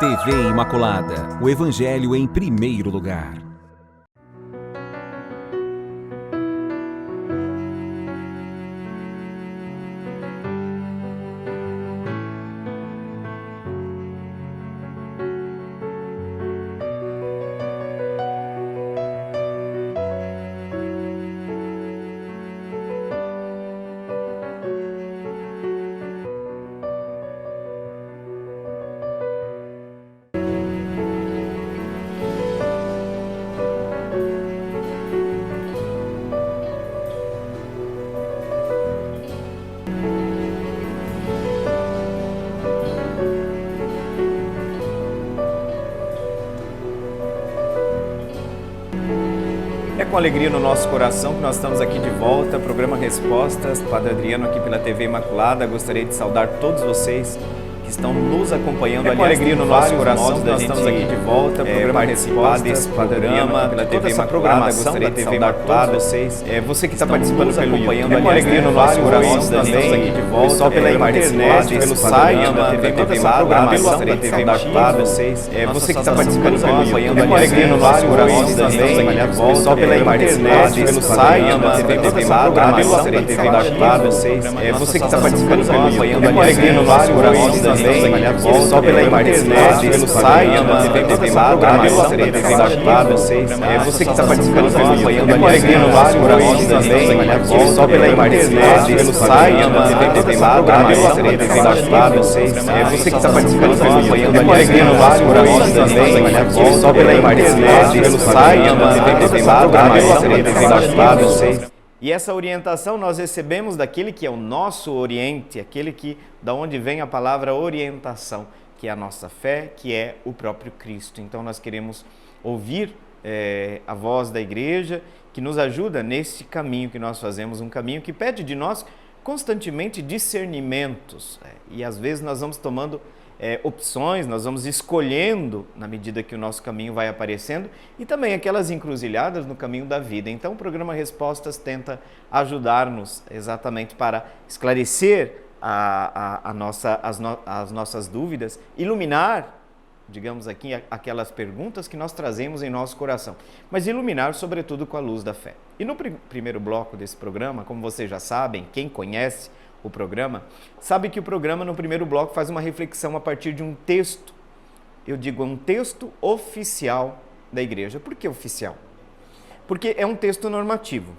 TV Imaculada, o Evangelho em primeiro lugar. É com alegria no nosso coração que nós estamos aqui de volta, programa Respostas, Padre Adriano aqui pela TV Imaculada. Gostaria de saudar todos vocês que estão nos acompanhando. É com alegria no nosso coração que nós estamos aqui de volta, programa Respostas desse programa pela TV Imaculada. Gostaria de saudar todos vocês. Você que está participando pelo YouTube. É com alegria no nosso coração que nós estamos aqui de volta, pessoal pela internet, pelo site da TV Imaculada, pela TV Imaculada. Você que está participando pelo YouTube. É com alegria no nosso coração que nós estamos aqui de volta, pessoal pela internet, pelo site da TV Imaculada, pela TV Imaculada. Você que está participando pelo YouTube. É com alegria no nosso coração só pela internet, pelo site da TV Imaculada, pela TV Imaculada. Você que está participando pelo YouTube. É com alegria no nosso coração também, só pela internet, pelo site da TV Imaculada, pela TV Imaculada. Você que está participando pelo YouTube. É com alegria no nosso coração também, só pela internet, pelo site da TV Imaculada, pela TV Imaculada. E essa orientação nós recebemos daquele que é o nosso Oriente, aquele que, da onde vem a palavra orientação, que é a nossa fé, que é o próprio Cristo. Então nós queremos ouvir a voz da igreja, que nos ajuda nesse caminho que nós fazemos, um caminho que pede de nós constantemente discernimentos. E às vezes nós vamos tomando opções, nós vamos escolhendo na medida que o nosso caminho vai aparecendo e também aquelas encruzilhadas no caminho da vida. Então o programa Respostas tenta ajudar-nos exatamente para esclarecer as nossas dúvidas, iluminar, digamos aqui, aquelas perguntas que nós trazemos em nosso coração, mas iluminar sobretudo com a luz da fé. E no primeiro bloco desse programa, como vocês já sabem, quem conhece o programa, sabe que o programa no primeiro bloco faz uma reflexão a partir de um texto, eu digo um texto oficial da igreja. Por que oficial? Porque é um texto normativo,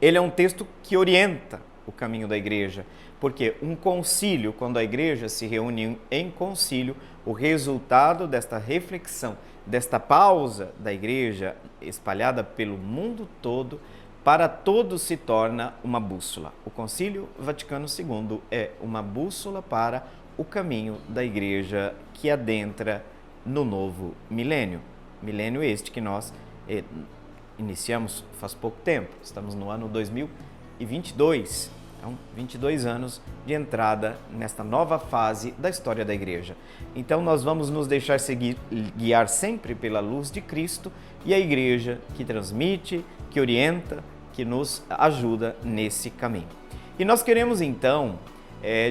ele é um texto que orienta o caminho da igreja, porque um concílio, quando a igreja se reúne em concílio, o resultado desta reflexão, desta pausa da igreja espalhada pelo mundo todo, para todos se torna uma bússola. O Concílio Vaticano II é uma bússola para o caminho da Igreja que adentra no novo milênio. Milênio este que nós iniciamos faz pouco tempo. Estamos no ano 2022. Então, 22 anos de entrada nesta nova fase da história da Igreja. Então, nós vamos nos deixar guiar sempre pela luz de Cristo e a Igreja que transmite, que orienta, que nos ajuda nesse caminho. E nós queremos então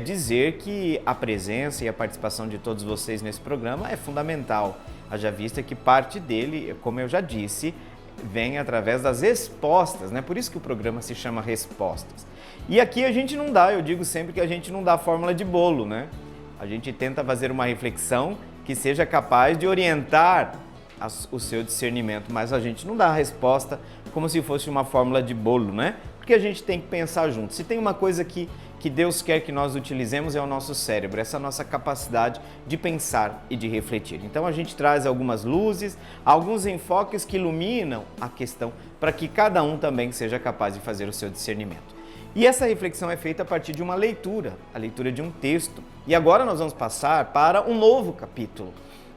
dizer que a presença e a participação de todos vocês nesse programa é fundamental, haja vista que parte dele, como eu já disse, vem através das respostas, né? Por isso que o programa se chama Respostas. E aqui a gente não dá, eu digo sempre que a gente não dá fórmula de bolo, né? A gente tenta fazer uma reflexão que seja capaz de orientar o seu discernimento, mas a gente não dá a resposta como se fosse uma fórmula de bolo, né? Porque a gente tem que pensar junto. Se tem uma coisa que Deus quer que nós utilizemos é o nosso cérebro, essa nossa capacidade de pensar e de refletir. Então a gente traz algumas luzes, alguns enfoques que iluminam a questão para que cada um também seja capaz de fazer o seu discernimento. E essa reflexão é feita a partir de uma leitura, a leitura de um texto. E agora nós vamos passar para um novo capítulo.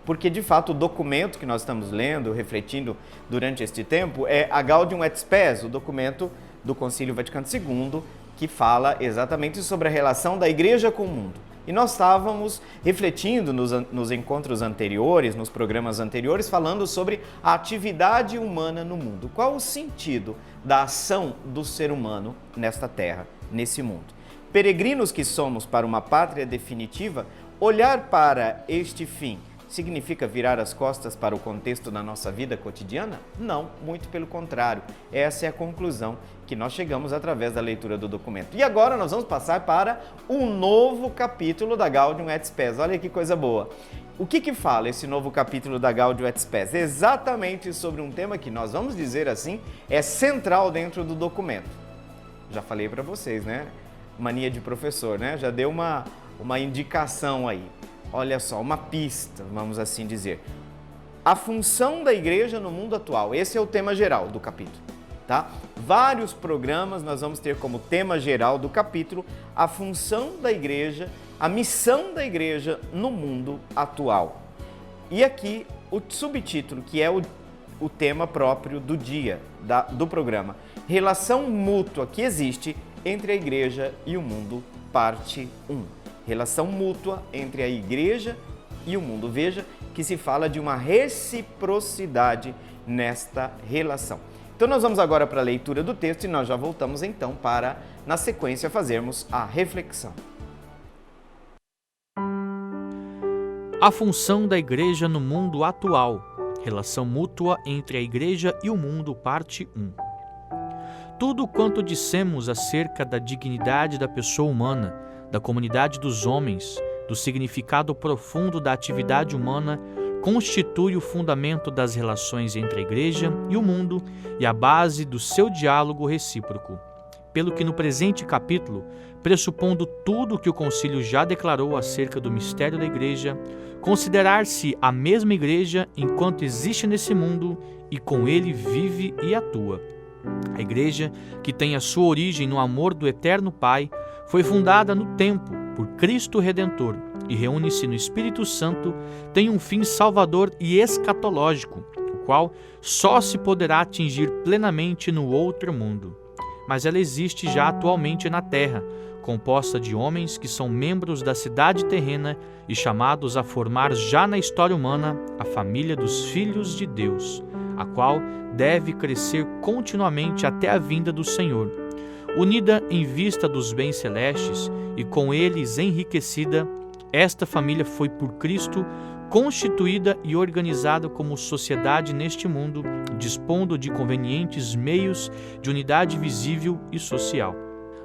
Porque, de fato, o documento que nós estamos lendo, refletindo durante este tempo, é a Gaudium et Spes, o documento do Concílio Vaticano II, que fala exatamente sobre a relação da Igreja com o mundo. E nós estávamos refletindo nos encontros anteriores, nos programas anteriores, falando sobre a atividade humana no mundo. Qual o sentido da ação do ser humano nesta terra, nesse mundo? Peregrinos que somos para uma pátria definitiva, olhar para este fim significa virar as costas para o contexto da nossa vida cotidiana? Não, muito pelo contrário. Essa é a conclusão que nós chegamos através da leitura do documento. E agora nós vamos passar para um novo capítulo da Gaudium et Spes. Olha que coisa boa. O que fala esse novo capítulo da Gaudium et Spes? Exatamente sobre um tema que nós vamos dizer assim, é central dentro do documento. Já falei para vocês, né? Mania de professor, né? Já deu uma indicação aí. Olha só, uma pista, vamos assim dizer. A função da igreja no mundo atual. Esse é o tema geral do capítulo, tá? Vários programas nós vamos ter como tema geral do capítulo a função da igreja, a missão da igreja no mundo atual. E aqui o subtítulo, que é o tema próprio do dia, do programa. Relação mútua que existe entre a igreja e o mundo, parte 1. Relação mútua entre a igreja e o mundo. Veja que se fala de uma reciprocidade nesta relação. Então nós vamos agora para a leitura do texto e nós já voltamos então para, na sequência, fazermos a reflexão. A função da igreja no mundo atual. Relação mútua entre a igreja e o mundo, parte 1. Tudo quanto dissemos acerca da dignidade da pessoa humana, da comunidade dos homens, do significado profundo da atividade humana, constitui o fundamento das relações entre a igreja e o mundo e a base do seu diálogo recíproco. Pelo que no presente capítulo, pressupondo tudo o que o concílio já declarou acerca do mistério da igreja, considerar-se a mesma igreja enquanto existe nesse mundo e com ele vive e atua. A igreja, que tem a sua origem no amor do Eterno Pai, foi fundada no tempo por Cristo Redentor e reúne-se no Espírito Santo, tem um fim salvador e escatológico, o qual só se poderá atingir plenamente no outro mundo. Mas ela existe já atualmente na terra, composta de homens que são membros da cidade terrena e chamados a formar já na história humana a família dos filhos de Deus, a qual deve crescer continuamente até a vinda do Senhor. Unida em vista dos bens celestes e com eles enriquecida, esta família foi por Cristo constituída e organizada como sociedade neste mundo, dispondo de convenientes meios de unidade visível e social.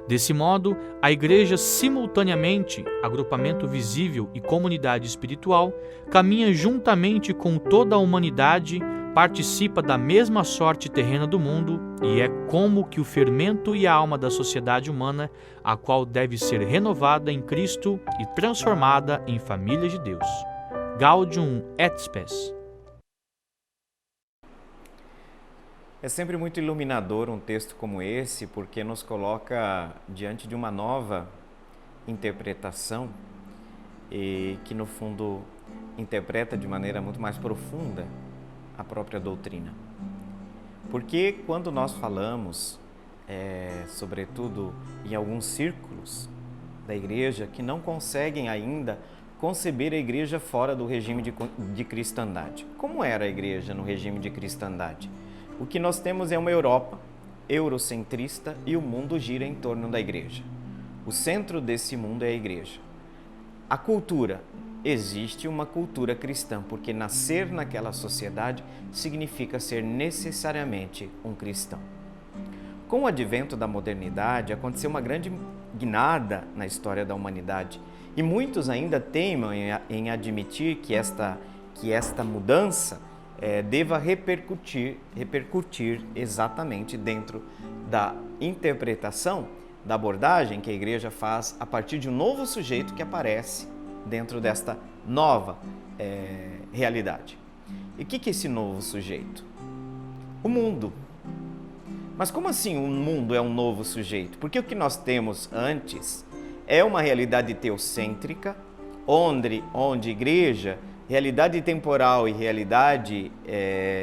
Desse modo, a Igreja, simultaneamente agrupamento visível e comunidade espiritual, caminha juntamente com toda a humanidade, participa da mesma sorte terrena do mundo e é como que o fermento e a alma da sociedade humana, a qual deve ser renovada em Cristo e transformada em família de Deus. Gaudium et Spes. É sempre muito iluminador um texto como esse, porque nos coloca diante de uma nova interpretação e que, no fundo, interpreta de maneira muito mais profunda a própria doutrina. Porque quando nós falamos, sobretudo em alguns círculos da igreja, que não conseguem ainda conceber a igreja fora do regime de cristandade. Como era a igreja no regime de cristandade? O que nós temos é uma Europa eurocentrista e o mundo gira em torno da igreja. O centro desse mundo é a igreja. A cultura. Existe uma cultura cristã, porque nascer naquela sociedade significa ser necessariamente um cristão. Com o advento da modernidade, aconteceu uma grande guinada na história da humanidade e muitos ainda teimam em admitir que esta mudança deva repercutir exatamente dentro da interpretação, da abordagem que a igreja faz a partir de um novo sujeito que aparece dentro desta nova realidade. E o que é esse novo sujeito? O mundo. Mas como assim o mundo é um novo sujeito? Porque o que nós temos antes é uma realidade teocêntrica, onde igreja, realidade temporal e realidade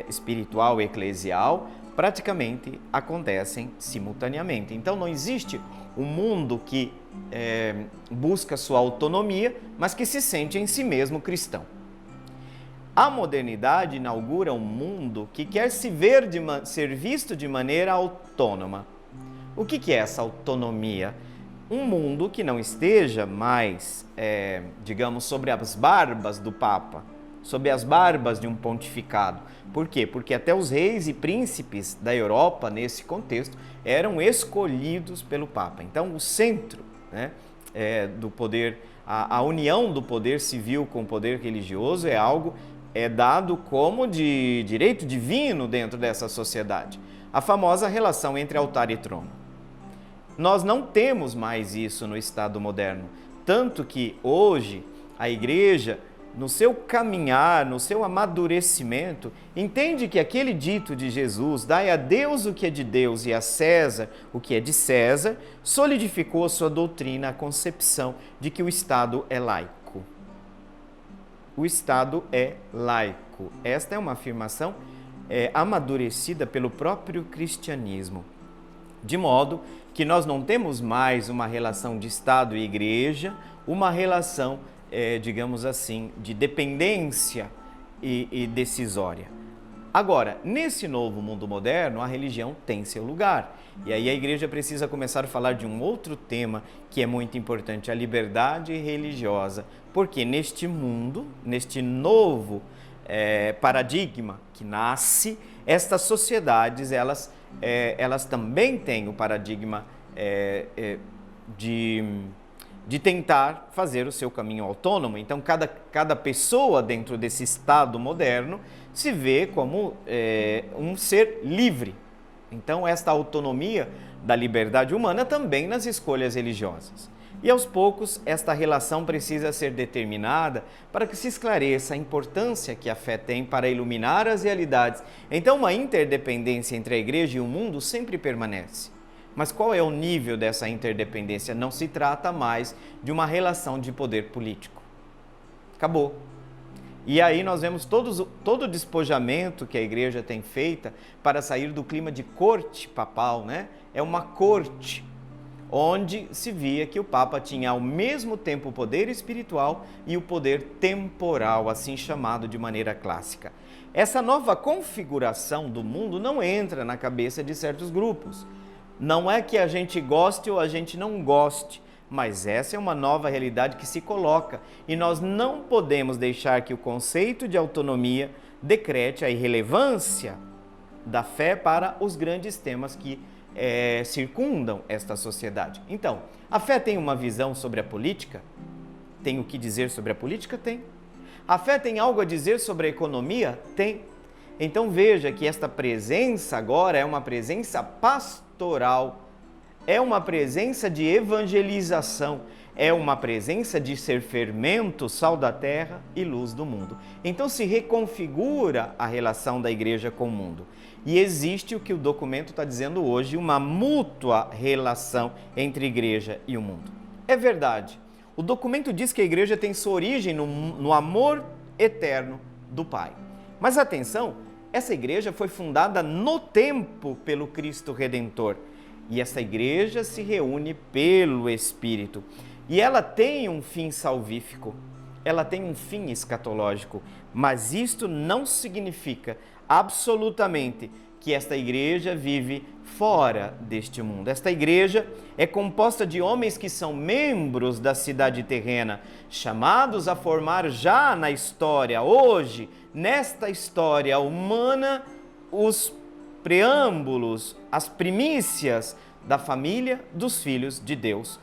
espiritual e eclesial praticamente acontecem simultaneamente. Então não existe um mundo que busca sua autonomia, mas que se sente em si mesmo cristão. A modernidade inaugura um mundo que quer ser visto de maneira autônoma. O que é essa autonomia? Um mundo que não esteja mais, digamos, sobre as barbas do Papa, sob as barbas de um pontificado. Por quê? Porque até os reis e príncipes da Europa, nesse contexto, eram escolhidos pelo Papa. Então, o centro, né, do poder, a união do poder civil com o poder religioso é algo dado como de direito divino dentro dessa sociedade. A famosa relação entre altar e trono. Nós não temos mais isso no Estado moderno, tanto que hoje a Igreja, no seu caminhar, no seu amadurecimento, entende que aquele dito de Jesus, dai a Deus o que é de Deus e a César o que é de César, solidificou a sua doutrina, a concepção de que o Estado é laico. O Estado é laico. Esta é uma afirmação amadurecida pelo próprio cristianismo. De modo que nós não temos mais uma relação de Estado e Igreja, uma relação, digamos assim, de dependência e decisória. Agora, nesse novo mundo moderno, a religião tem seu lugar. E aí a Igreja precisa começar a falar de um outro tema que é muito importante, a liberdade religiosa. Porque neste mundo, neste novo paradigma que nasce, estas sociedades, elas também têm o paradigma de tentar fazer o seu caminho autônomo. Então, cada pessoa dentro desse Estado moderno se vê como um ser livre. Então, esta autonomia da liberdade humana também nas escolhas religiosas. E aos poucos, esta relação precisa ser determinada para que se esclareça a importância que a fé tem para iluminar as realidades. Então, uma interdependência entre a Igreja e o mundo sempre permanece. Mas qual é o nível dessa interdependência? Não se trata mais de uma relação de poder político. Acabou. E aí nós vemos todo o despojamento que a Igreja tem feito para sair do clima de corte papal, né? É uma corte onde se via que o Papa tinha ao mesmo tempo o poder espiritual e o poder temporal, assim chamado de maneira clássica. Essa nova configuração do mundo não entra na cabeça de certos grupos. Não é que a gente goste ou a gente não goste, mas essa é uma nova realidade que se coloca e nós não podemos deixar que o conceito de autonomia decrete a irrelevância da fé para os grandes temas que circundam esta sociedade. Então, a fé tem uma visão sobre a política? Tem o que dizer sobre a política? Tem. A fé tem algo a dizer sobre a economia? Tem. Então veja que esta presença agora é uma presença pastoral, é uma presença de evangelização, é uma presença de ser fermento, sal da terra e luz do mundo. Então se reconfigura a relação da Igreja com o mundo. E existe o que o documento está dizendo hoje, uma mútua relação entre a Igreja e o mundo. É verdade. O documento diz que a Igreja tem sua origem no amor eterno do Pai. Mas atenção, essa Igreja foi fundada no tempo pelo Cristo Redentor. E essa Igreja se reúne pelo Espírito. E ela tem um fim salvífico, ela tem um fim escatológico. Mas isto não significa absolutamente que esta Igreja vive fora deste mundo. Esta Igreja é composta de homens que são membros da cidade terrena, chamados a formar já na história, hoje, nesta história humana, os preâmbulos, as primícias da família dos filhos de Deus.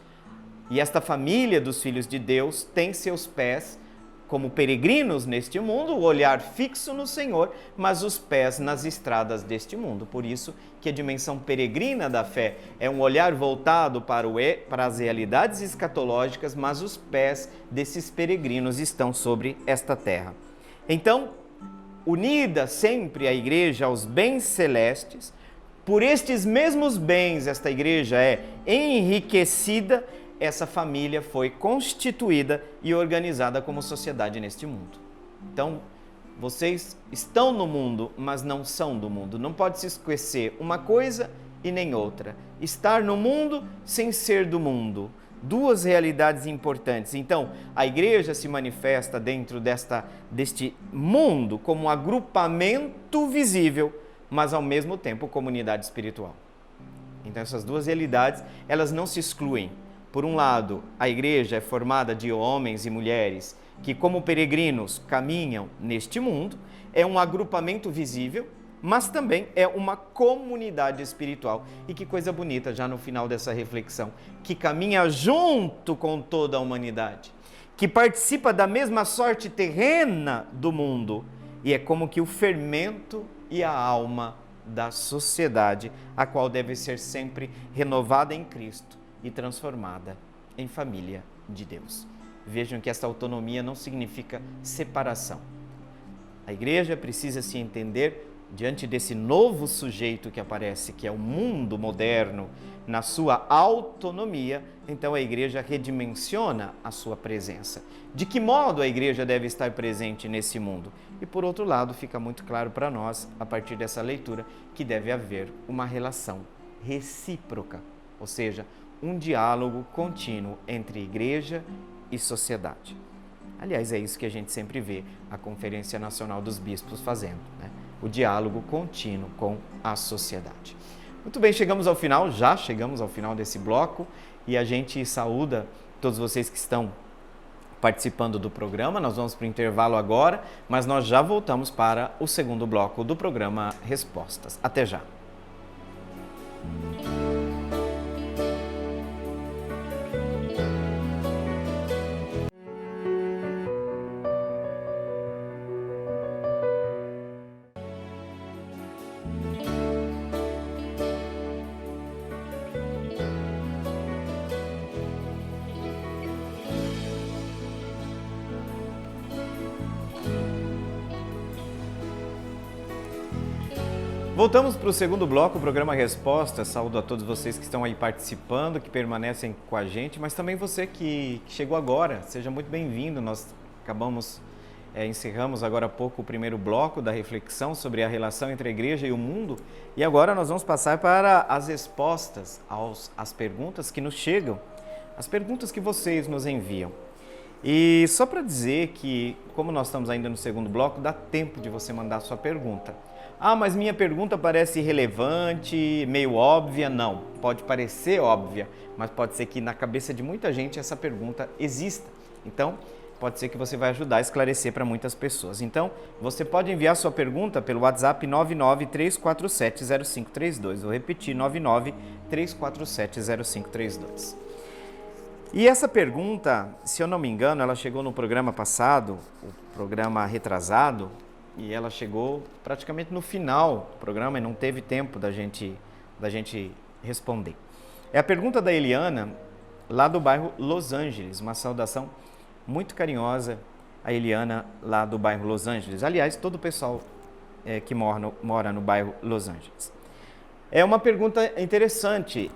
E esta família dos filhos de Deus tem seus pés como peregrinos neste mundo, o olhar fixo no Senhor, mas os pés nas estradas deste mundo. Por isso que a dimensão peregrina da fé é um olhar voltado para as realidades escatológicas, mas os pés desses peregrinos estão sobre esta terra. Então, unida sempre a Igreja aos bens celestes, por estes mesmos bens esta Igreja é enriquecida. Essa família foi constituída e organizada como sociedade neste mundo. Então, vocês estão no mundo, mas não são do mundo. Não pode se esquecer uma coisa e nem outra. Estar no mundo sem ser do mundo. Duas realidades importantes. Então, a Igreja se manifesta dentro deste mundo como um agrupamento visível, mas ao mesmo tempo comunidade espiritual. Então, essas duas realidades, elas não se excluem. Por um lado, a igreja é formada de homens e mulheres que, como peregrinos, caminham neste mundo, é um agrupamento visível, mas também é uma comunidade espiritual. E que coisa bonita, já no final dessa reflexão, que caminha junto com toda a humanidade, que participa da mesma sorte terrena do mundo, e é como que o fermento e a alma da sociedade, a qual deve ser sempre renovada em Cristo e transformada em família de Deus. Vejam que essa autonomia não significa separação. A igreja precisa se entender diante desse novo sujeito que aparece, que é o mundo moderno, na sua autonomia. Então a igreja redimensiona a sua presença. De que modo a igreja deve estar presente nesse mundo? E por outro lado, fica muito claro para nós, a partir dessa leitura, que deve haver uma relação recíproca, ou seja, um diálogo contínuo entre igreja e sociedade. Aliás, é isso que a gente sempre vê a Conferência Nacional dos Bispos fazendo, né? O diálogo contínuo com a sociedade. Muito bem, já chegamos ao final desse bloco e a gente saúda todos vocês que estão participando do programa. Nós vamos para o intervalo agora, mas nós já voltamos para o segundo bloco do programa Respostas. Até já! Voltamos para o segundo bloco, o programa Respostas. Saúdo a todos vocês que estão aí participando, que permanecem com a gente, mas também você que chegou agora, seja muito bem-vindo. Nós encerramos agora há pouco o primeiro bloco da reflexão sobre a relação entre a igreja e o mundo, e agora nós vamos passar para as respostas às perguntas que nos chegam, as perguntas que vocês nos enviam. E só para dizer que, como nós estamos ainda no segundo bloco, dá tempo de você mandar a sua pergunta. Ah, mas minha pergunta parece irrelevante, meio óbvia. Não, pode parecer óbvia, mas pode ser que na cabeça de muita gente essa pergunta exista. Então, pode ser que você vai ajudar a esclarecer para muitas pessoas. Então, você pode enviar sua pergunta pelo WhatsApp 993470532. Vou repetir, 993470532. E essa pergunta, se eu não me engano, ela chegou no programa passado, o programa retrasado, e ela chegou praticamente no final do programa e não teve tempo da gente responder. É a pergunta da Eliana, lá do bairro Los Angeles. Uma saudação muito carinhosa a Eliana, lá do bairro Los Angeles. Aliás, todo o pessoal que mora no bairro Los Angeles. É uma pergunta interessante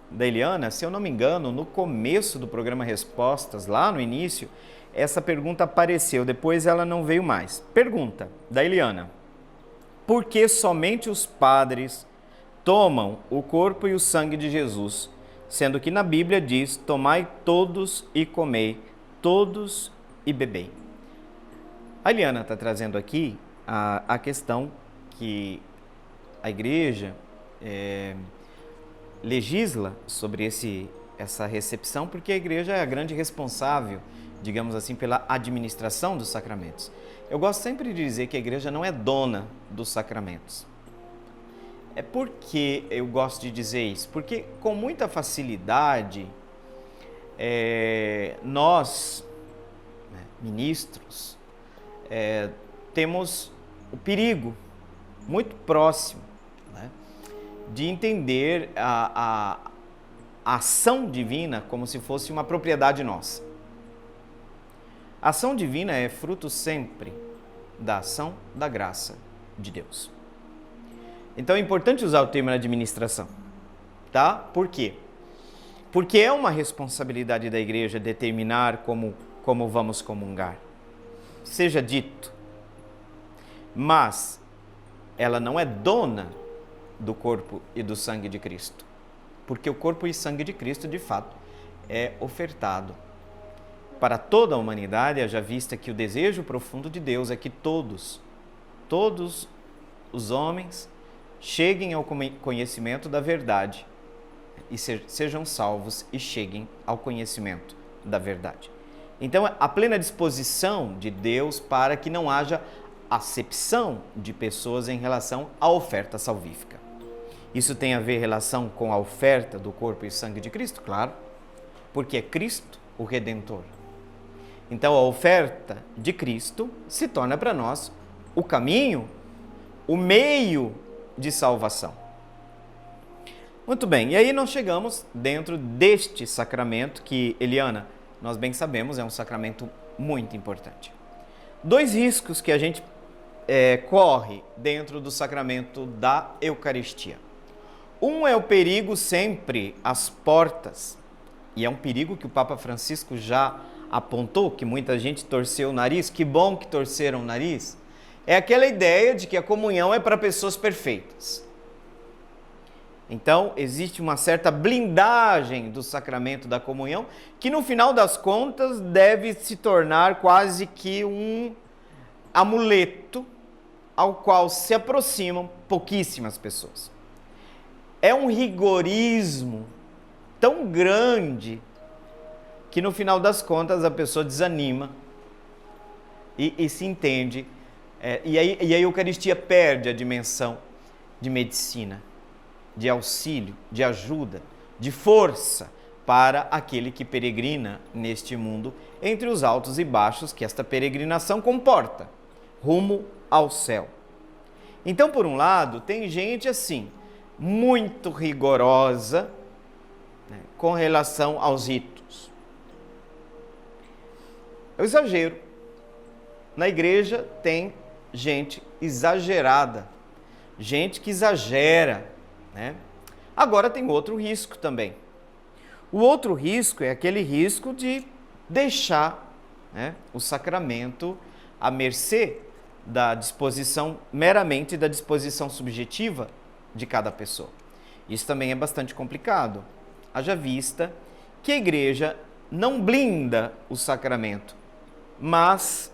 da Eliana. Se eu não me engano, no começo do programa Respostas, lá no início, essa pergunta apareceu, depois ela não veio mais. Pergunta da Eliana: por que somente os padres tomam o corpo e o sangue de Jesus, sendo que na Bíblia diz: tomai todos e comei, todos e bebei? A Eliana está trazendo aqui a questão que a igreja legisla sobre essa recepção, porque a igreja é a grande responsável, digamos assim, pela administração dos sacramentos. Eu gosto sempre de dizer que a igreja não é dona dos sacramentos. É porque eu gosto de dizer isso? Porque com muita facilidade nós, ministros, temos o perigo muito próximo, né, de entender a ação divina como se fosse uma propriedade nossa. A ação divina é fruto sempre da ação da graça de Deus. Então é importante usar o termo administração, tá? Por quê? Porque é uma responsabilidade da igreja determinar como vamos comungar. Seja dito. Mas ela não é dona do corpo e do sangue de Cristo. Porque o corpo e sangue de Cristo, de fato, é ofertado para toda a humanidade, haja vista que o desejo profundo de Deus é que todos os homens cheguem ao conhecimento da verdade, e sejam salvos e cheguem ao conhecimento da verdade. Então, a plena disposição de Deus para que não haja acepção de pessoas em relação à oferta salvífica. Isso tem a ver relação com a oferta do corpo e sangue de Cristo? Claro, porque é Cristo o Redentor. Então, a oferta de Cristo se torna para nós o caminho, o meio de salvação. Muito bem, e aí nós chegamos dentro deste sacramento que, Eliana, nós bem sabemos, é um sacramento muito importante. 2 riscos que a gente corre dentro do sacramento da Eucaristia. Um é o perigo sempre às portas, e é um perigo que o Papa Francisco já apontou, que muita gente torceu o nariz. Que bom que torceram o nariz. É aquela ideia de que a comunhão é para pessoas perfeitas. Então, existe uma certa blindagem do sacramento da comunhão, que no final das contas deve se tornar quase que um amuleto ao qual se aproximam pouquíssimas pessoas. É um rigorismo tão grande que no final das contas a pessoa desanima e se entende. E aí a Eucaristia perde a dimensão de medicina, de auxílio, de ajuda, de força para aquele que peregrina neste mundo, entre os altos e baixos que esta peregrinação comporta, rumo ao céu. Então, por um lado, tem gente assim, muito rigorosa, né, com relação aos ritos. É um exagero. Na igreja tem gente exagerada, gente que exagera, né? Agora tem outro risco também. O outro risco é aquele risco de deixar, né, o sacramento à mercê da disposição, meramente da disposição subjetiva de cada pessoa. Isso também é bastante complicado. Haja vista que a igreja não blinda o sacramento, mas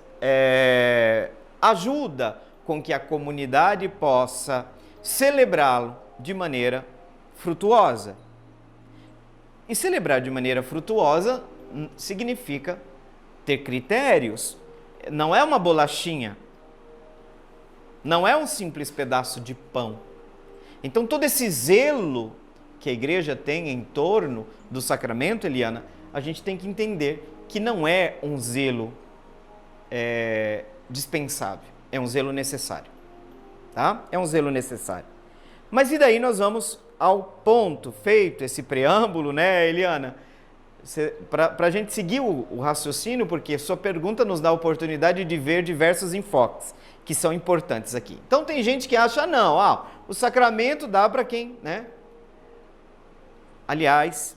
ajuda com que a comunidade possa celebrá-lo de maneira frutuosa. E celebrar de maneira frutuosa significa ter critérios. Não é uma bolachinha, não é um simples pedaço de pão. Então, todo esse zelo que a igreja tem em torno do sacramento, Eliana, a gente tem que entender que não é um zelo dispensável, é um zelo necessário, tá? É um zelo necessário. Mas e daí nós vamos ao ponto, feito esse preâmbulo, né, Eliana? Para a gente seguir o raciocínio, porque sua pergunta nos dá a oportunidade de ver diversos enfoques que são importantes aqui. Então tem gente que acha, não, o sacramento dá para quem, né? Aliás,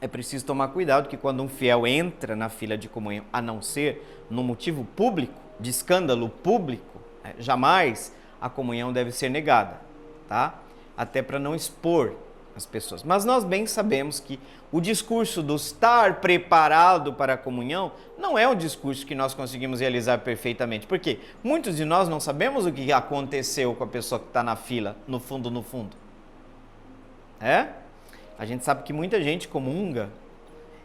é preciso tomar cuidado que quando um fiel entra na fila de comunhão, a não ser no motivo público, de escândalo público, jamais a comunhão deve ser negada, tá? Até para não expor as pessoas. Mas nós bem sabemos que o discurso do estar preparado para a comunhão não é um discurso que nós conseguimos realizar perfeitamente. Por quê? Muitos de nós não sabemos o que aconteceu com a pessoa que está na fila, no fundo. A gente sabe que muita gente comunga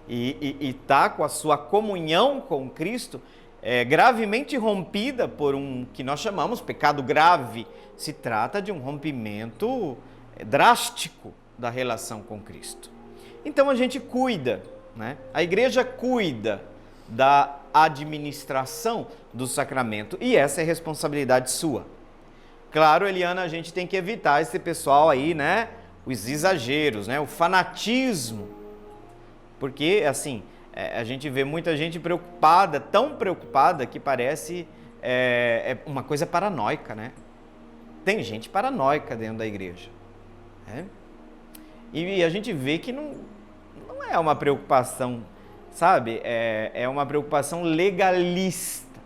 e está com a sua comunhão com Cristo gravemente rompida por um que nós chamamos pecado grave. Se trata de um rompimento drástico da relação com Cristo. Então a gente cuida, né? A igreja cuida da administração do sacramento e essa é responsabilidade sua. Claro, Eliana, a gente tem que evitar esse pessoal aí, né? Os exageros, né? O fanatismo. Porque, assim, a gente vê muita gente preocupada, tão preocupada que parece uma coisa paranoica, né? Tem gente paranoica dentro da igreja. E a gente vê que não é uma preocupação, sabe? É uma preocupação legalista.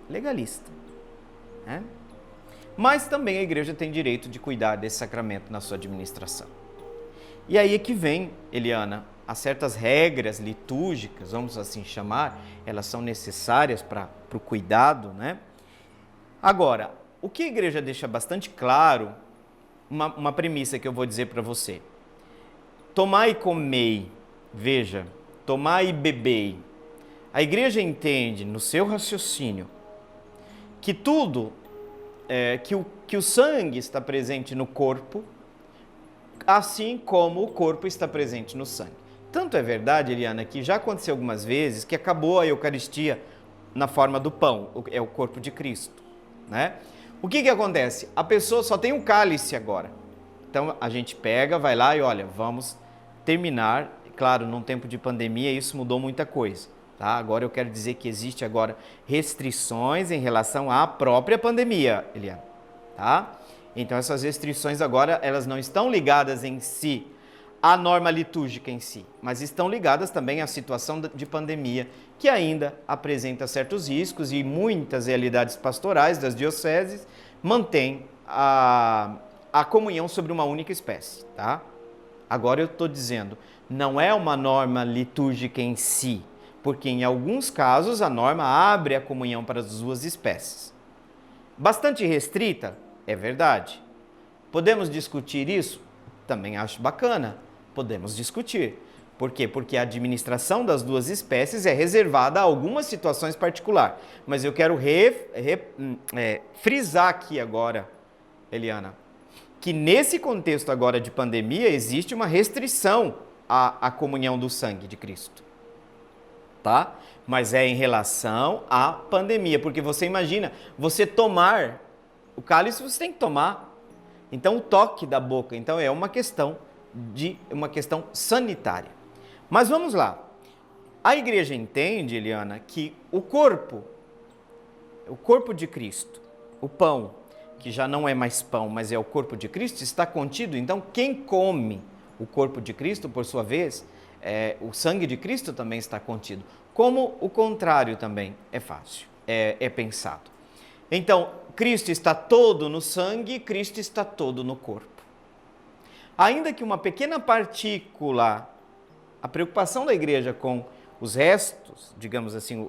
Legalista. Mas também a igreja tem direito de cuidar desse sacramento na sua administração. E aí é que vem, Eliana, há certas regras litúrgicas, vamos assim chamar, elas são necessárias para o cuidado, né? Agora, o que a igreja deixa bastante claro, uma premissa que eu vou dizer para você. Tomai e comei, veja, tomai e bebei. A igreja entende no seu raciocínio que tudo, que o sangue está presente no corpo, assim como o corpo está presente no sangue. Tanto é verdade, Eliana, que já aconteceu algumas vezes que acabou a Eucaristia na forma do pão, é o corpo de Cristo, né? O que acontece? A pessoa só tem um cálice agora. Então a gente pega, vai lá e olha, vamos terminar. Claro, num tempo de pandemia isso mudou muita coisa, tá? Agora eu quero dizer que existe agora restrições em relação à própria pandemia, Eliana, tá? Então essas restrições agora, elas não estão ligadas em si à norma litúrgica em si, mas estão ligadas também à situação de pandemia, que ainda apresenta certos riscos e muitas realidades pastorais das dioceses mantêm a comunhão sobre uma única espécie, tá? Agora eu estou dizendo, não é uma norma litúrgica em si, porque em alguns casos a norma abre a comunhão para as duas espécies. Bastante restrita? É verdade. Podemos discutir isso? Também acho bacana. Podemos discutir. Por quê? Porque a administração das duas espécies é reservada a algumas situações particulares. Mas eu quero frisar aqui agora, Eliana, que nesse contexto agora de pandemia existe uma restrição à comunhão do sangue de Cristo. Tá? Mas é em relação à pandemia. Porque você imagina, você tomar o cálice, você tem que tomar. Então o toque da boca, então é uma questão sanitária. Mas vamos lá. A igreja entende, Eliana, que o corpo de Cristo, o pão, que já não é mais pão, mas é o corpo de Cristo, está contido. Então quem come o corpo de Cristo, por sua vez, o sangue de Cristo também está contido. Como o contrário também é fácil, é pensado. Então, Cristo está todo no sangue, Cristo está todo no corpo. Ainda que uma pequena partícula, a preocupação da igreja com os restos, digamos assim,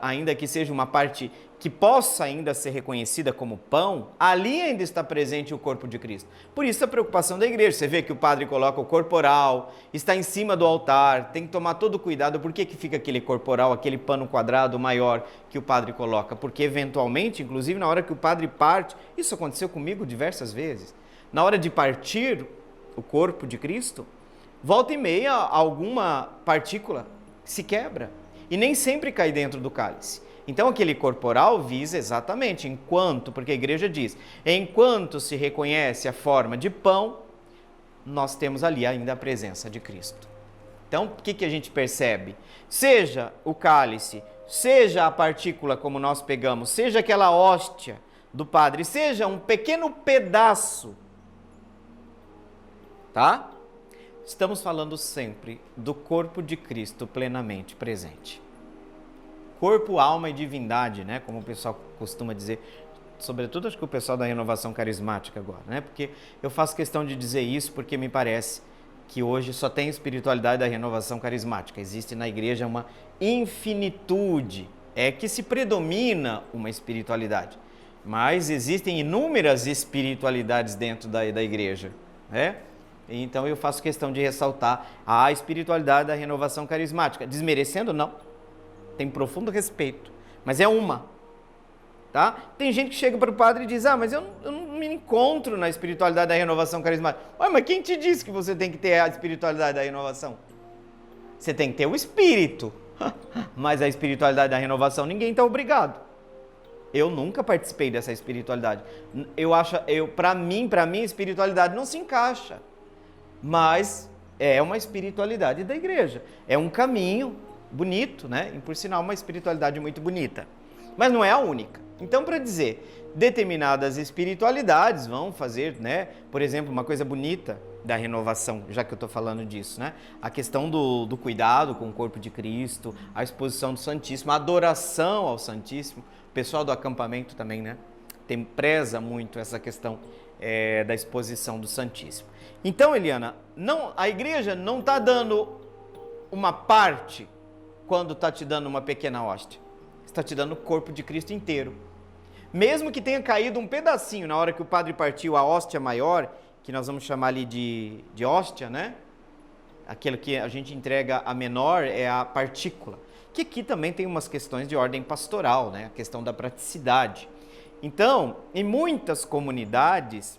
ainda que seja uma parte que possa ainda ser reconhecida como pão, ali ainda está presente o corpo de Cristo. Por isso a preocupação da igreja. Você vê que o padre coloca o corporal, está em cima do altar, tem que tomar todo cuidado. Por que fica aquele corporal, aquele pano quadrado maior que o padre coloca? Porque eventualmente, inclusive na hora que o padre parte, isso aconteceu comigo diversas vezes, na hora de partir o corpo de Cristo, volta e meia alguma partícula se quebra e nem sempre cai dentro do cálice. Então aquele corporal visa exatamente porque a igreja diz, enquanto se reconhece a forma de pão, nós temos ali ainda a presença de Cristo. Então o que a gente percebe? Seja o cálice, seja a partícula como nós pegamos, seja aquela hóstia do padre, seja um pequeno pedaço, tá? Estamos falando sempre do corpo de Cristo plenamente presente. Corpo, alma e divindade, né? Como o pessoal costuma dizer, sobretudo acho que o pessoal da renovação carismática agora, né? Porque eu faço questão de dizer isso porque me parece que hoje só tem espiritualidade da renovação carismática. Existe na igreja uma infinitude, que se predomina uma espiritualidade. Mas existem inúmeras espiritualidades dentro da igreja, né? Então eu faço questão de ressaltar a espiritualidade da renovação carismática. Desmerecendo, não. Tem profundo respeito, mas é uma, tá? Tem gente que chega para o padre e diz, mas eu não me encontro na espiritualidade da renovação carismática. Mas quem te disse que você tem que ter a espiritualidade da renovação? Você tem que ter o espírito, mas a espiritualidade da renovação ninguém está obrigado. Eu nunca participei dessa espiritualidade. Para mim, a espiritualidade não se encaixa, mas é uma espiritualidade da igreja, é um caminho bonito, né? E por sinal, uma espiritualidade muito bonita. Mas não é a única. Então, para dizer, determinadas espiritualidades vão fazer, né? Por exemplo, uma coisa bonita da renovação, já que eu estou falando disso, né? A questão do cuidado com o corpo de Cristo, a exposição do Santíssimo, a adoração ao Santíssimo. O pessoal do acampamento também, né? Preza muito essa questão da exposição do Santíssimo. Então, Eliana, a igreja não está dando uma parte quando está te dando uma pequena hóstia. Está te dando o corpo de Cristo inteiro. Mesmo que tenha caído um pedacinho na hora que o padre partiu a hóstia maior, que nós vamos chamar ali de hóstia, né? Aquilo que a gente entrega a menor é a partícula. Que aqui também tem umas questões de ordem pastoral, né? A questão da praticidade. Então, em muitas comunidades,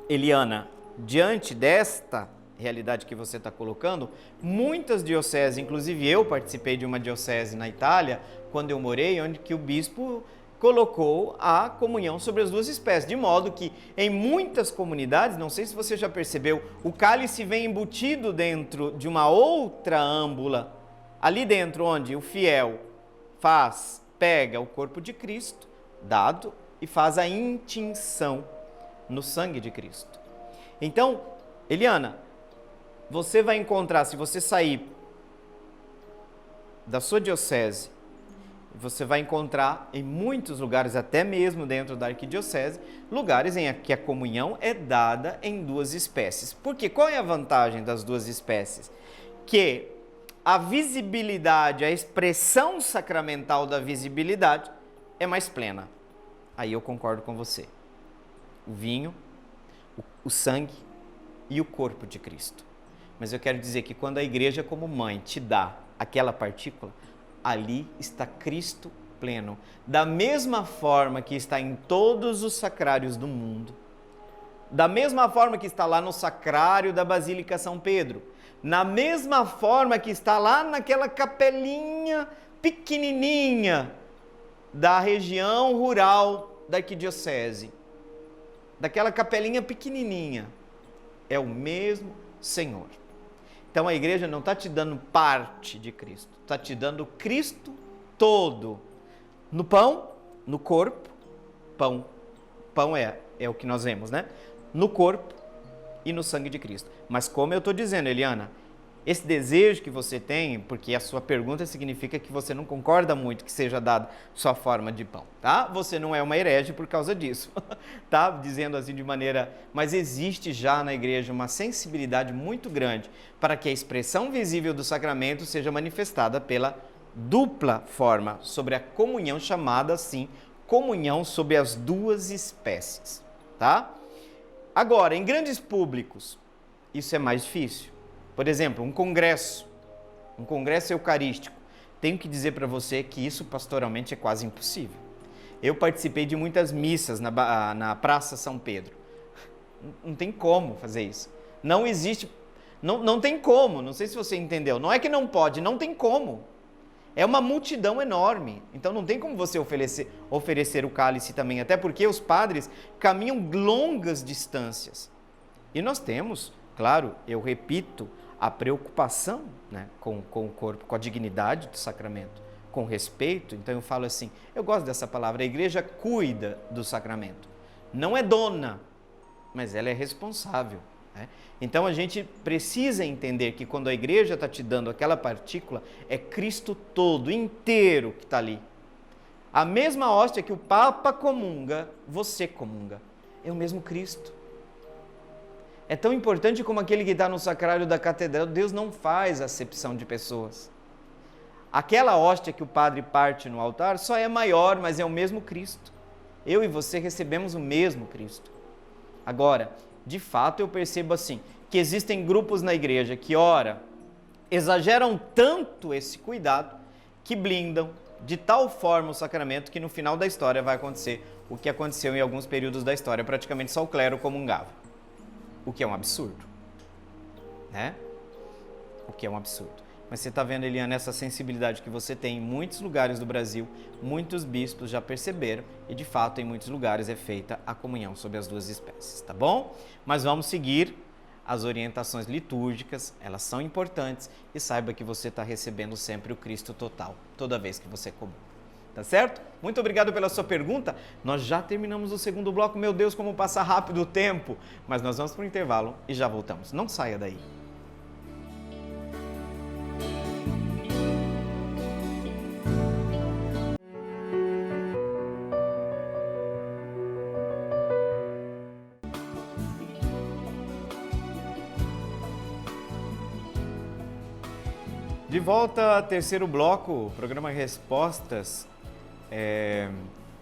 Eliana, diante desta realidade que você está colocando, muitas dioceses, inclusive eu participei de uma diocese na Itália, quando eu morei, onde que o bispo colocou a comunhão sobre as duas espécies, de modo que em muitas comunidades, não sei se você já percebeu, o cálice vem embutido dentro de uma outra âmbula, ali dentro onde o fiel pega o corpo de Cristo, dado, e faz a intinção no sangue de Cristo. Então, Eliana, você vai encontrar, se você sair da sua diocese, você vai encontrar em muitos lugares, até mesmo dentro da arquidiocese, lugares em que a comunhão é dada em duas espécies. Por quê? Qual é a vantagem das duas espécies? Que a visibilidade, a expressão sacramental da visibilidade é mais plena. Aí eu concordo com você. O vinho, o sangue e o corpo de Cristo. Mas eu quero dizer que quando a igreja como mãe te dá aquela partícula, ali está Cristo pleno. Da mesma forma que está em todos os sacrários do mundo, da mesma forma que está lá no sacrário da Basílica São Pedro, na mesma forma que está lá naquela capelinha pequenininha da região rural da arquidiocese, daquela capelinha pequenininha, é o mesmo Senhor. Então a igreja não está te dando parte de Cristo, está te dando Cristo todo. No pão, no corpo, pão é o que nós vemos, né? No corpo e no sangue de Cristo. Mas como eu estou dizendo, Eliana, esse desejo que você tem, porque a sua pergunta significa que você não concorda muito que seja dado só forma de pão, tá? Você não é uma herege por causa disso, tá? Dizendo assim de maneira... Mas existe já na igreja uma sensibilidade muito grande para que a expressão visível do sacramento seja manifestada pela dupla forma, sobre a comunhão chamada assim, comunhão sob as duas espécies, tá? Agora, em grandes públicos, isso é mais difícil. Por exemplo, um congresso eucarístico. Tenho que dizer para você que isso pastoralmente é quase impossível. Eu participei de muitas missas na Praça São Pedro. Não tem como fazer isso. Não existe, não tem como, não sei se você entendeu. Não é que não pode, não tem como. É uma multidão enorme, então não tem como você oferecer o cálice também, até porque os padres caminham longas distâncias. E nós temos, claro, eu repito, a preocupação, né, com o corpo, com a dignidade do sacramento, com respeito. Então eu falo assim, eu gosto dessa palavra, a igreja cuida do sacramento. Não é dona, mas ela é responsável. Né? Então a gente precisa entender que quando a igreja está te dando aquela partícula, é Cristo todo, inteiro que está ali. A mesma hóstia que o Papa comunga, você comunga. É o mesmo Cristo. É tão importante como aquele que está no sacrário da catedral. Deus não faz acepção de pessoas. Aquela hóstia que o padre parte no altar só é maior, mas é o mesmo Cristo. Eu e você recebemos o mesmo Cristo. Agora, de fato eu percebo assim, que existem grupos na igreja que, ora, exageram tanto esse cuidado, que blindam de tal forma o sacramento que no final da história vai acontecer o que aconteceu em alguns períodos da história, praticamente só o clero comungava. O que é um absurdo, né? O que é um absurdo. Mas você está vendo, Eliana, essa sensibilidade que você tem em muitos lugares do Brasil, muitos bispos já perceberam e, de fato, em muitos lugares é feita a comunhão sobre as duas espécies, tá bom? Mas vamos seguir as orientações litúrgicas, elas são importantes e saiba que você está recebendo sempre o Cristo total, toda vez que você comunga. Tá certo? Muito obrigado pela sua pergunta. Nós já terminamos o segundo bloco. Meu Deus, como passa rápido o tempo. Mas nós vamos para o intervalo e já voltamos. Não saia daí. De volta ao terceiro bloco, programa Respostas.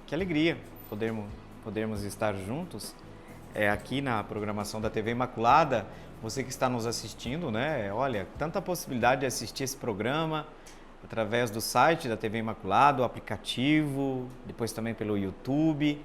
Que alegria podermos estar juntos aqui na programação da TV Imaculada. Você que está nos assistindo, né? Olha, tanta possibilidade de assistir esse programa através do site da TV Imaculada, o aplicativo, depois também pelo YouTube.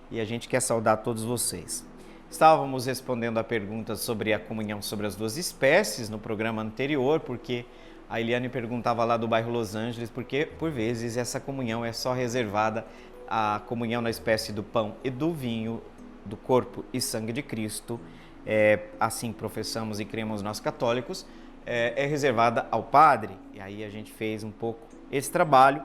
E a gente quer saudar todos vocês. Estávamos respondendo a pergunta sobre a comunhão sobre as duas espécies no programa anterior, porque a Eliane perguntava lá do bairro Los Angeles, porque por vezes essa comunhão é só reservada à comunhão na espécie do pão e do vinho, do corpo e sangue de Cristo. Assim professamos e cremos nós católicos, é reservada ao padre. E aí a gente fez um pouco esse trabalho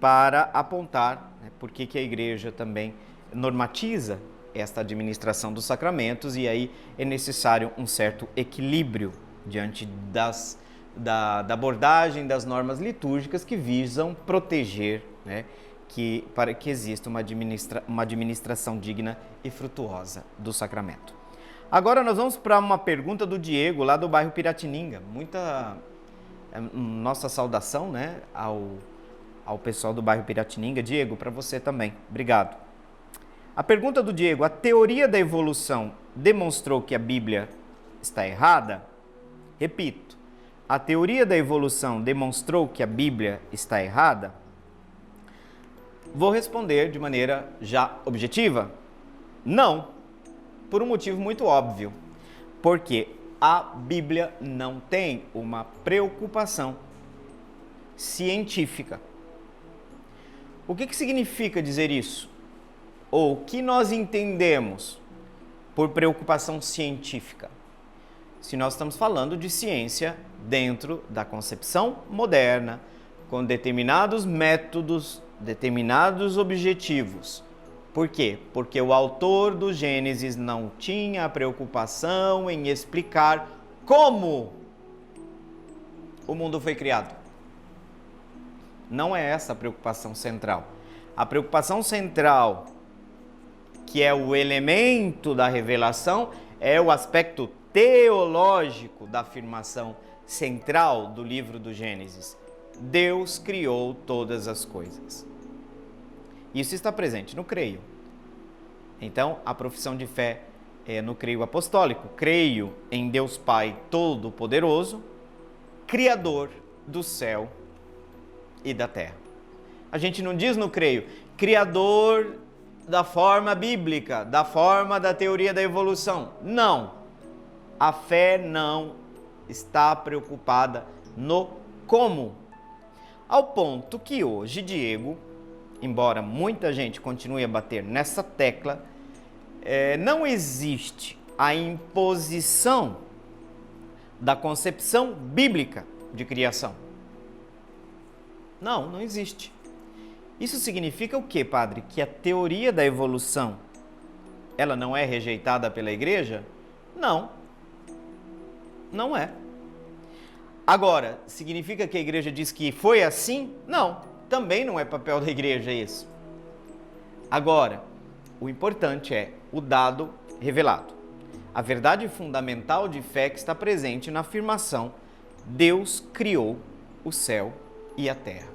para apontar, né, por que a igreja também normatiza esta administração dos sacramentos, e aí é necessário um certo equilíbrio diante da abordagem das normas litúrgicas que visam proteger, né, para que exista uma administração digna e frutuosa do sacramento. Agora nós vamos para uma pergunta do Diego, lá do bairro Piratininga. Nossa saudação, né, ao pessoal do bairro Piratininga. Diego, para você também. Obrigado. A pergunta do Diego: a teoria da evolução demonstrou que a Bíblia está errada? Repito, a teoria da evolução demonstrou que a Bíblia está errada? Vou responder de maneira já objetiva: não, por um motivo muito óbvio, porque a Bíblia não tem uma preocupação científica. O que significa dizer isso? Ou o que nós entendemos por preocupação científica? Se nós estamos falando de ciência dentro da concepção moderna, com determinados métodos, determinados objetivos. Por quê? Porque o autor do Gênesis não tinha a preocupação em explicar como o mundo foi criado. Não é essa a preocupação central. A preocupação central, que é o elemento da revelação, é o aspecto teológico da afirmação central do livro do Gênesis. Deus criou todas as coisas. Isso está presente no creio. Então, a profissão de fé é no creio apostólico. Creio em Deus Pai Todo-Poderoso, Criador do céu e da terra. A gente não diz no creio, Criador da forma bíblica, da forma da teoria da evolução. Não. A fé não está preocupada no como. Ao ponto que hoje, Diego, embora muita gente continue a bater nessa tecla, não existe a imposição da concepção bíblica de criação. Não existe. Isso significa o quê, padre? Que a teoria da evolução, ela não é rejeitada pela igreja? Não é. Agora, significa que a igreja diz que foi assim? Não, também não é papel da igreja isso. Agora, o importante é o dado revelado. A verdade fundamental de fé que está presente na afirmação: Deus criou o céu e a terra.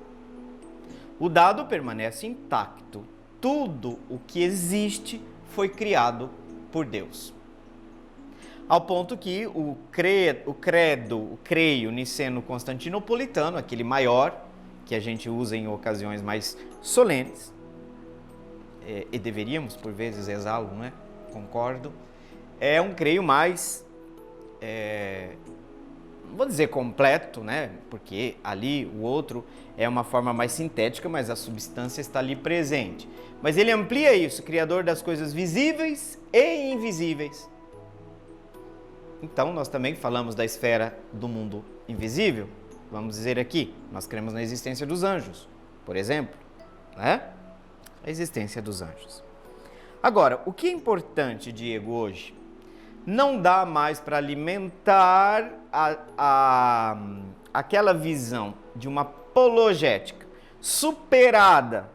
O dado permanece intacto. Tudo o que existe foi criado por Deus. Ao ponto que o creio niceno-constantinopolitano, aquele maior, que a gente usa em ocasiões mais solenes, e deveríamos por vezes rezá-lo, né? Concordo. É um creio mais, não vou dizer completo, né? Porque ali o outro é uma forma mais sintética, mas a substância está ali presente. Mas ele amplia isso, Criador das coisas visíveis e invisíveis. Então, nós também falamos da esfera do mundo invisível. Vamos dizer aqui, nós cremos na existência dos anjos, por exemplo, né? A existência dos anjos. Agora, o que é importante, Diego, hoje? Não dá mais para alimentar aquela visão de uma apologética superada,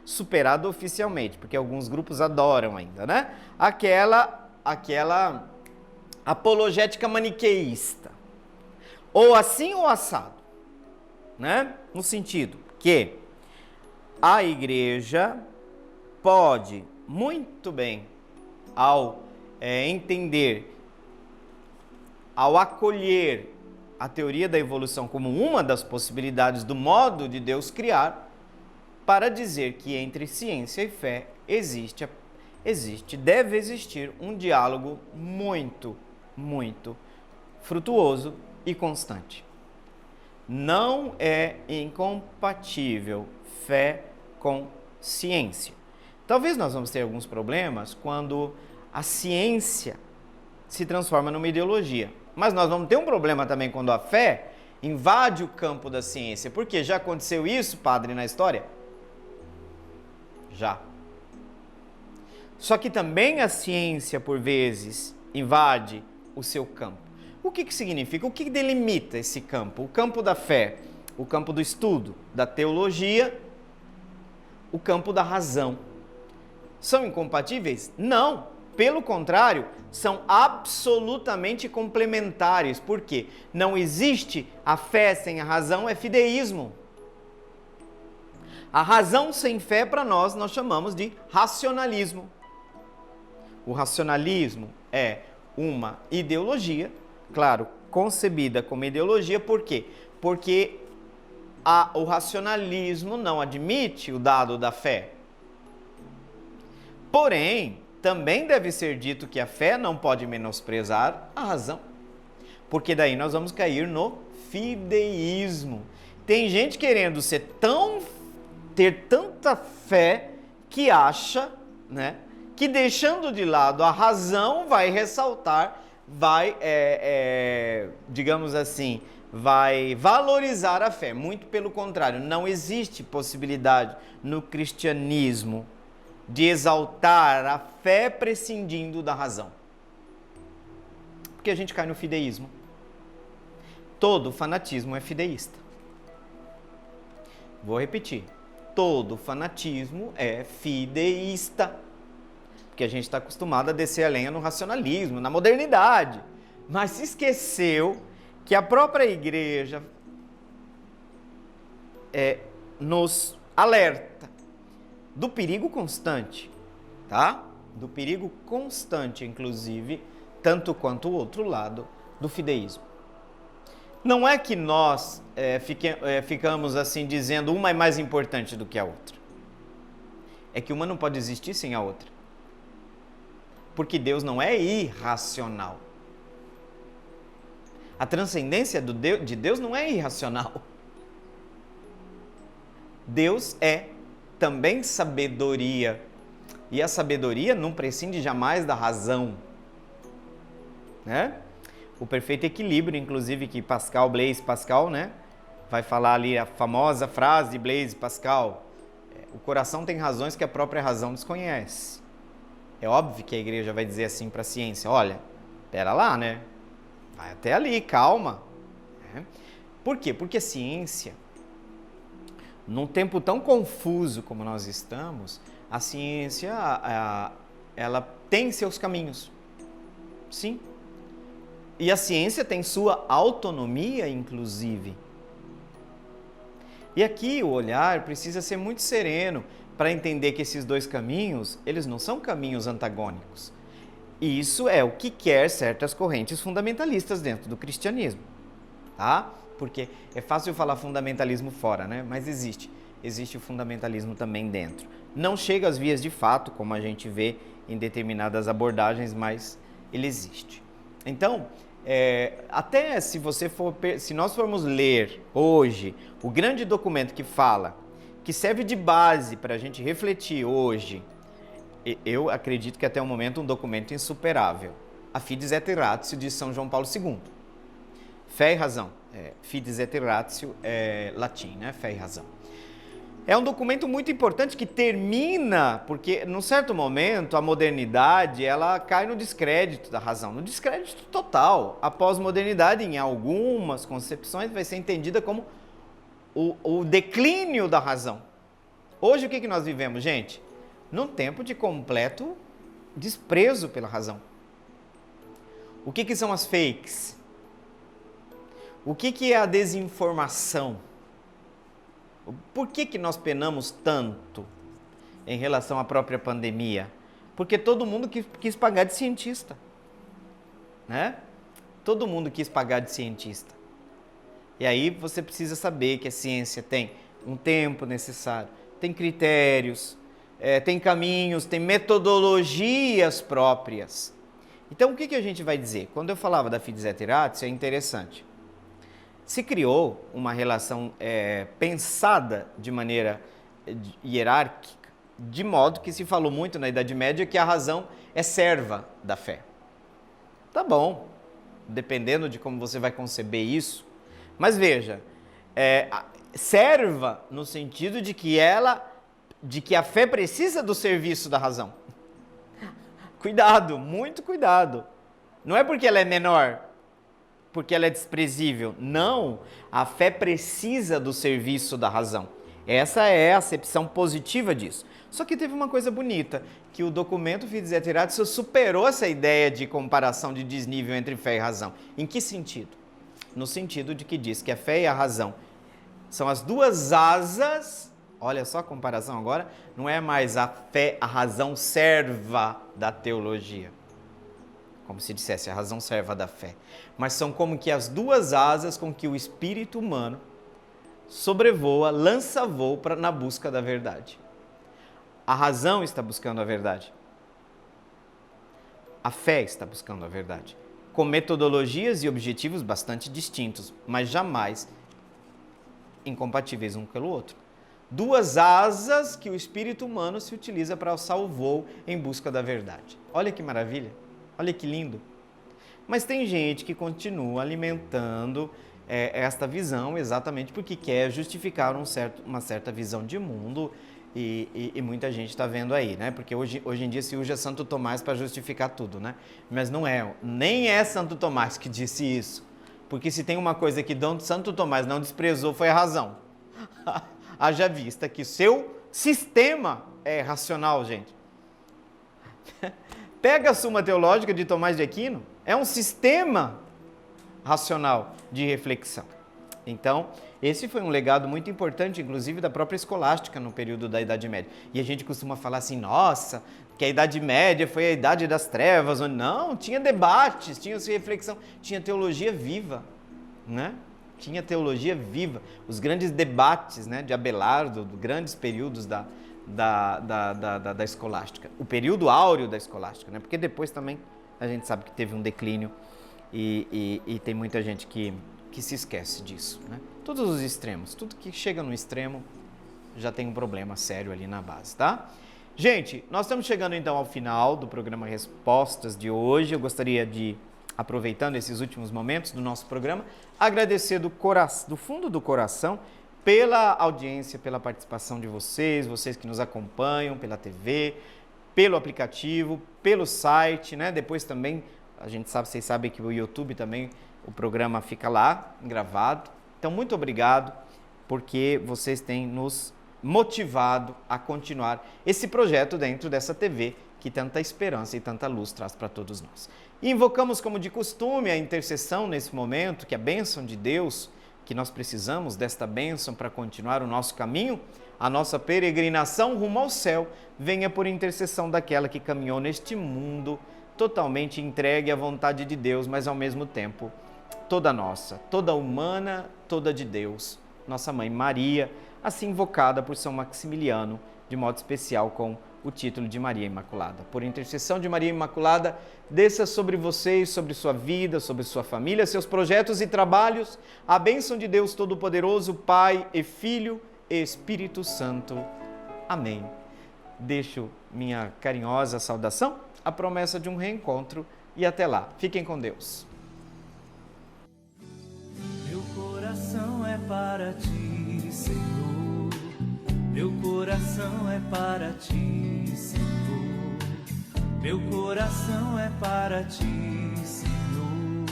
superada oficialmente, porque alguns grupos adoram ainda, né? Aquela apologética maniqueísta, ou assim ou assado, né? No sentido que a igreja pode muito bem, ao entender, ao acolher a teoria da evolução como uma das possibilidades do modo de Deus criar, para dizer que entre ciência e fé deve existir um diálogo muito, muito frutuoso e constante. Não é incompatível fé com ciência. Talvez nós vamos ter alguns problemas quando a ciência se transforma numa ideologia. Mas nós vamos ter um problema também quando a fé invade o campo da ciência. Por quê? Já aconteceu isso, padre, na história? Já. Só que também a ciência, por vezes, invade o seu campo. O que significa? O que delimita esse campo? O campo da fé, o campo do estudo, da teologia, o campo da razão. São incompatíveis? Não. Pelo contrário, são absolutamente complementares. Por quê? Não existe a fé sem a razão, é fideísmo. A razão sem fé, para nós chamamos de racionalismo. O racionalismo é uma ideologia, claro, concebida como ideologia, por quê? Porque o racionalismo não admite o dado da fé. Porém, também deve ser dito que a fé não pode menosprezar a razão, porque daí nós vamos cair no fideísmo. Tem gente querendo ter tanta fé que acha, né, que deixando de lado a razão vai ressaltar, digamos assim, vai valorizar a fé. Muito pelo contrário, não existe possibilidade no cristianismo de exaltar a fé prescindindo da razão. Porque a gente cai no fideísmo. Todo fanatismo é fideísta. Vou repetir. Todo fanatismo é fideísta. Porque a gente está acostumado a descer a lenha no racionalismo, na modernidade. Mas se esqueceu que a própria igreja nos alerta do perigo constante, tá? Do perigo constante, inclusive, tanto quanto o outro lado do fideísmo. Não é que nós ficamos assim dizendo uma é mais importante do que a outra. É que uma não pode existir sem a outra. Porque Deus não é irracional. A transcendência de Deus não é irracional. Deus é também sabedoria. E a sabedoria não prescinde jamais da razão, né? O perfeito equilíbrio, inclusive, que Blaise Pascal, né, vai falar ali a famosa frase de Blaise Pascal: o coração tem razões que a própria razão desconhece. É óbvio que a igreja vai dizer assim para a ciência: olha, pera lá, né? Vai até ali, calma. Por quê? Porque a ciência, num tempo tão confuso como nós estamos, a ciência, ela tem seus caminhos. Sim. E a ciência tem sua autonomia, inclusive. E aqui o olhar precisa ser muito sereno para entender que esses dois caminhos, eles não são caminhos antagônicos. E isso é o que quer certas correntes fundamentalistas dentro do cristianismo, tá? Porque é fácil falar fundamentalismo fora, né? Mas existe o fundamentalismo também dentro. Não chega às vias de fato, como a gente vê em determinadas abordagens, mas ele existe. Então, até se nós formos ler hoje o grande documento que serve de base para a gente refletir hoje, eu acredito que até o momento um documento insuperável. A Fides et Ratio de São João Paulo II. Fé e razão. Fides et Ratio é latim, né? Fé e razão. É um documento muito importante que termina, porque num certo momento a modernidade ela cai no descrédito da razão, no descrédito total. A pós-modernidade, em algumas concepções, vai ser entendida como o declínio da razão. Hoje o que nós vivemos, gente? Num tempo de completo desprezo pela razão. O que são as fakes? O que é a desinformação? Por que nós penamos tanto em relação à própria pandemia? Porque todo mundo quis pagar de cientista, né? Todo mundo quis pagar de cientista. E aí você precisa saber que a ciência tem um tempo necessário, tem critérios, tem caminhos, tem metodologias próprias. Então o que a gente vai dizer? Quando eu falava da Fides et Ratio, é interessante. Se criou uma relação pensada de maneira hierárquica, de modo que se falou muito na Idade Média que a razão é serva da fé. Tá bom, dependendo de como você vai conceber isso, mas veja, serva no sentido de que a fé precisa do serviço da razão. Cuidado, muito cuidado. Não é porque ela é menor, porque ela é desprezível. Não, a fé precisa do serviço da razão. Essa é a acepção positiva disso. Só que teve uma coisa bonita, que o documento Fides et Ratio superou essa ideia de comparação de desnível entre fé e razão. Em que sentido? No sentido de que diz que a fé e a razão são as duas asas, olha só a comparação agora, não é mais a fé, a razão serva da teologia, como se dissesse a razão serva da fé, mas são como que as duas asas com que o espírito humano sobrevoa, lança voo na busca da verdade. A razão está buscando a verdade. A fé está buscando a verdade. Com metodologias e objetivos bastante distintos, mas jamais incompatíveis um pelo outro. Duas asas que o espírito humano se utiliza para alçar o voo em busca da verdade. Olha que maravilha, olha que lindo. Mas tem gente que continua alimentando esta visão exatamente porque quer justificar uma certa visão de mundo e muita gente está vendo aí, né? Porque hoje em dia se usa Santo Tomás para justificar tudo, né? Mas não é, nem é Santo Tomás que disse isso. Porque se tem uma coisa que Santo Tomás não desprezou foi a razão. Haja vista que seu sistema é racional, gente. Pega a Suma Teológica de Tomás de Aquino, é um sistema racional de reflexão. Então, esse foi um legado muito importante, inclusive da própria escolástica no período da Idade Média. E a gente costuma falar assim, nossa, que a Idade Média foi a Idade das Trevas. Não, tinha debates, tinha reflexão, tinha teologia viva, né? Tinha teologia viva. Os grandes debates, né, de Abelardo, grandes períodos da escolástica. O período áureo da escolástica, né? Porque depois também a gente sabe que teve um declínio e tem muita gente que se esquece disso, né? Todos os extremos, tudo que chega no extremo já tem um problema sério ali na base, tá? Gente, nós estamos chegando então ao final do programa Respostas de hoje. Eu gostaria de, aproveitando esses últimos momentos do nosso programa, agradecer do fundo do coração pela audiência, pela participação de vocês que nos acompanham pela TV, pelo aplicativo, pelo site, né? Depois também, vocês sabem que o YouTube também, o programa fica lá, gravado. Então, muito obrigado, porque vocês têm nos motivado a continuar esse projeto dentro dessa TV que tanta esperança e tanta luz traz para todos nós. E invocamos, como de costume, a intercessão nesse momento, que a bênção de Deus, que nós precisamos desta bênção para continuar o nosso caminho, a nossa peregrinação rumo ao céu, venha por intercessão daquela que caminhou neste mundo totalmente entregue à vontade de Deus, mas ao mesmo tempo toda nossa, toda humana, toda de Deus, nossa Mãe Maria, assim invocada por São Maximiliano, de modo especial com o título de Maria Imaculada. Por intercessão de Maria Imaculada, desça sobre vocês, sobre sua vida, sobre sua família, seus projetos e trabalhos, a bênção de Deus Todo-Poderoso, Pai e Filho e Espírito Santo. Amém. Deixo minha carinhosa saudação, a promessa de um reencontro e até lá. Fiquem com Deus. Meu coração é para ti, Senhor. Meu coração é para ti, Senhor. Meu coração é para ti, Senhor.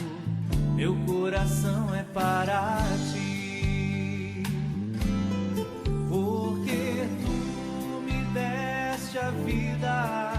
Meu coração é para ti.